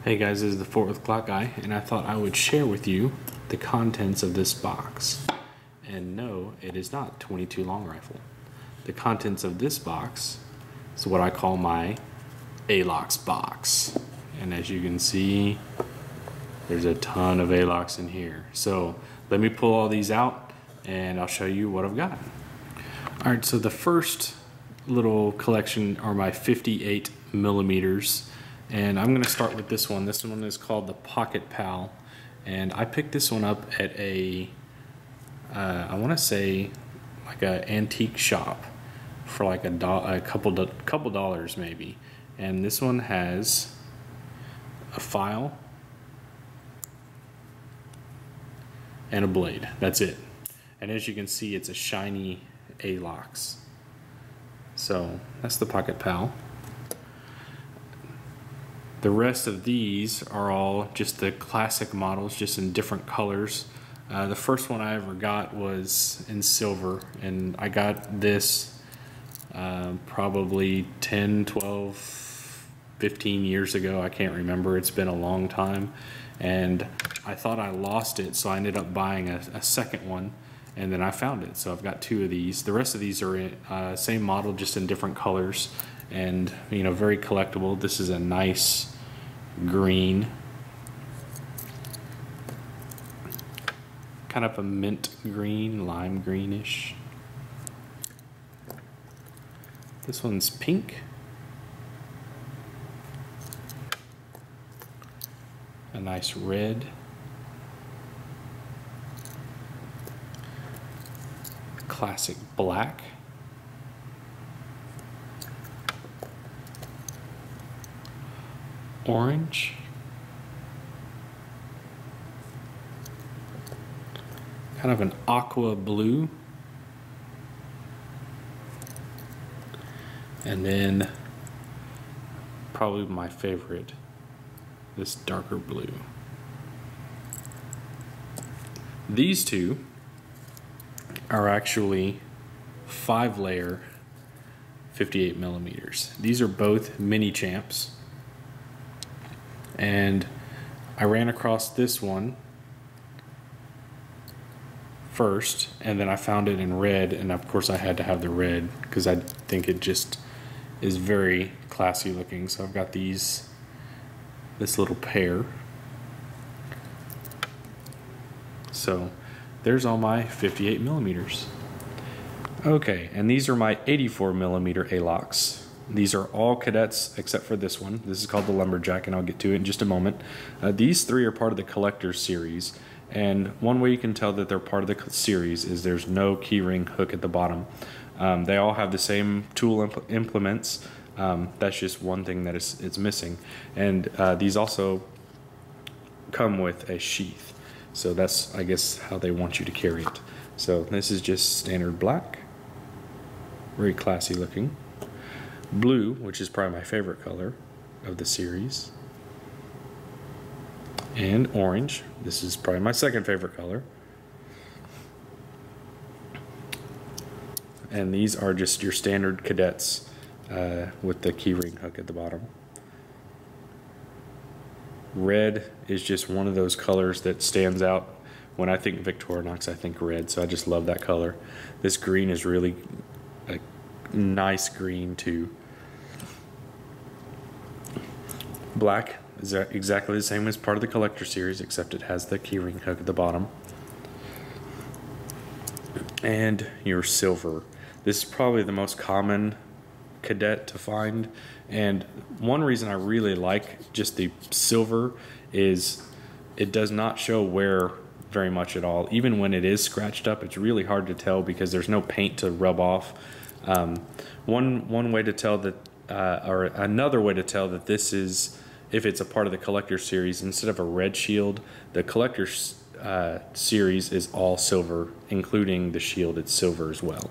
Hey guys, this is the Fort Worth Clock Guy, and I thought I would share with you the contents of this box. And no, it is not 22 long rifle. The contents of this box is what I call my Alox box. And as you can see, there's a ton of Alox in here. So let me pull all these out and I'll show you what I've got. All right, so the first little collection are my 58 millimeters. And I'm gonna start with this one. This one is called the Pocket Pal. And I picked this one up at a, I wanna say like an antique shop for like a couple dollars maybe. And this one has a file and a blade, that's it. And as you can see, it's a shiny Alox. So that's the Pocket Pal. The rest of these are all just the classic models, just in different colors. The first one I ever got was in silver, and I got this probably 10, 12, 15 years ago. I can't remember, it's been a long time. And I thought I lost it, so I ended up buying a second one, and then I found it. So I've got two of these. The rest of these are same model, just in different colors. And you know, very collectible. This is a nice green, kind of a mint green, lime greenish. This one's pink. A nice red. Classic black. Orange, kind of an aqua blue, and then probably my favorite, this darker blue. These two are actually 5-layer 58 millimeters. These are both mini champs. And I ran across this one first, and then I found it in red, and of course I had to have the red because I think it just is very classy looking. So I've got this little pair. So there's all my 58 millimeters. Okay, and these are my 84 millimeter Alox. These are all cadets except for this one. This is called the Lumberjack, and I'll get to it in just a moment. These three are part of the Collector's series, and one way you can tell that they're part of the series is there's no keyring hook at the bottom. They all have the same tool implements. That's just one thing that it's missing. And these also come with a sheath. So that's, I guess, how they want you to carry it. So this is just standard black. Very classy looking. Blue, which is probably my favorite color of the series, and orange. This is probably my second favorite color. And these are just your standard cadets with the keyring hook at the bottom. Red is just one of those colors that stands out. When I think Victorinox, I think red, so I just love that color. This green is really a nice green too. Black is exactly the same as part of the Collector series, except it has the keyring hook at the bottom. And your silver. This is probably the most common cadet to find, and one reason I really like just the silver is it does not show wear very much at all. Even when it is scratched up, it's really hard to tell because there's no paint to rub off. One way to tell that, or another way to tell that this is, if it's a part of the Collector series, instead of a red shield, the Collector series is all silver, including the shield, it's silver as well.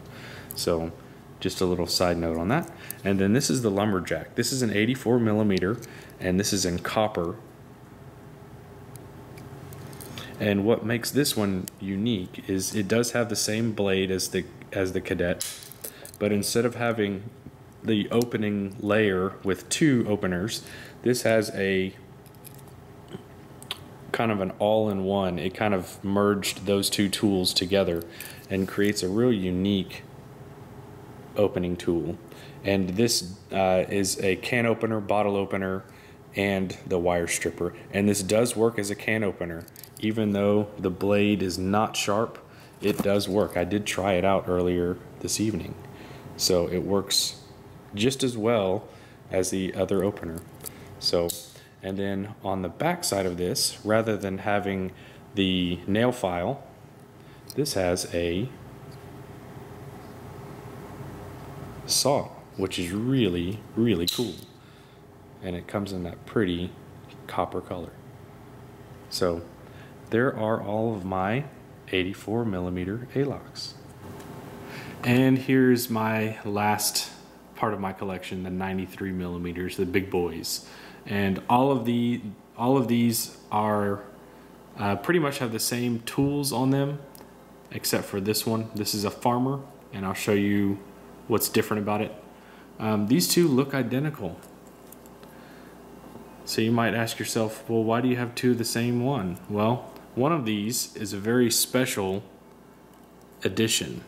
So just a little side note on that. And then this is the Lumberjack. This is an 84 millimeter, and this is in copper. And what makes this one unique is it does have the same blade as the Cadet, but instead of having the opening layer with two openers, this has a kind of an all-in-one. It kind of merged those two tools together and creates a real unique opening tool. And this is a can opener, bottle opener, and the wire stripper. And this does work as a can opener. Even though the blade is not sharp, it does work. I did try it out earlier this evening. So it works just as well as the other opener. So, and then on the back side of this, rather than having the nail file, this has a saw, which is really, really cool. And it comes in that pretty copper color. So there are all of my 84mm Alox. And here's my last part of my collection, the 93mm, the big boys. And all of these are pretty much have the same tools on them, except for this one. This is a farmer, and I'll show you what's different about it. These two look identical. So you might ask yourself, well, why do you have two of the same one? Well, one of these is a very special edition.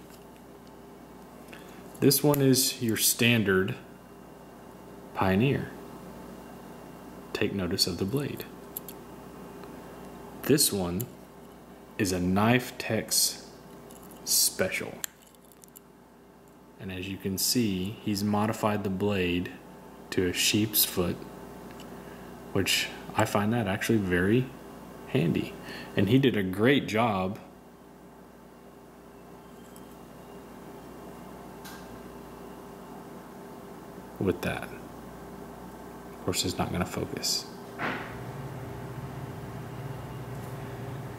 This one is your standard Pioneer. Take notice of the blade. This one is a Knife Tex Special. And as you can see, he's modified the blade to a sheep's foot, which I find that actually very handy. And he did a great job with that. Of course, it's not going to focus.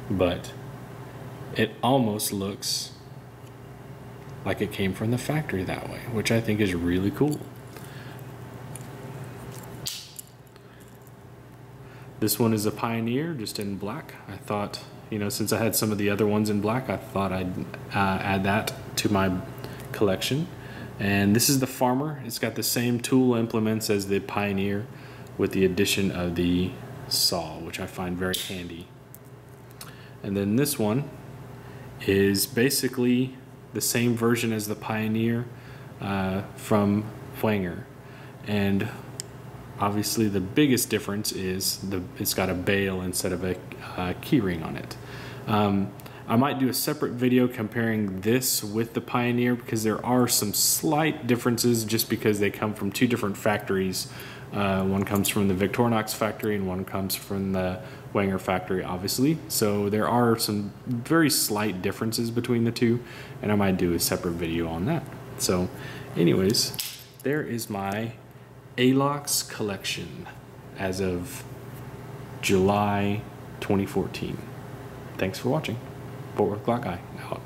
But it almost looks like it came from the factory that way, which I think is really cool. This one is a Pioneer, just in black. I thought, you know, since I had some of the other ones in black, I thought I'd add that to my collection. And this is the Farmer. It's got the same tool implements as the Pioneer with the addition of the saw, which I find very handy. And then this one is basically the same version as the Pioneer from Wenger. And obviously the biggest difference is it's got a bail instead of a key ring on it. I might do a separate video comparing this with the Pioneer because there are some slight differences just because they come from two different factories. One comes from the Victorinox factory and one comes from the Wenger factory, obviously. So there are some very slight differences between the two, and I might do a separate video on that. So anyways, there is my Alox collection as of July 2014. Thanks for watching. Fort Worth Glock Guy out.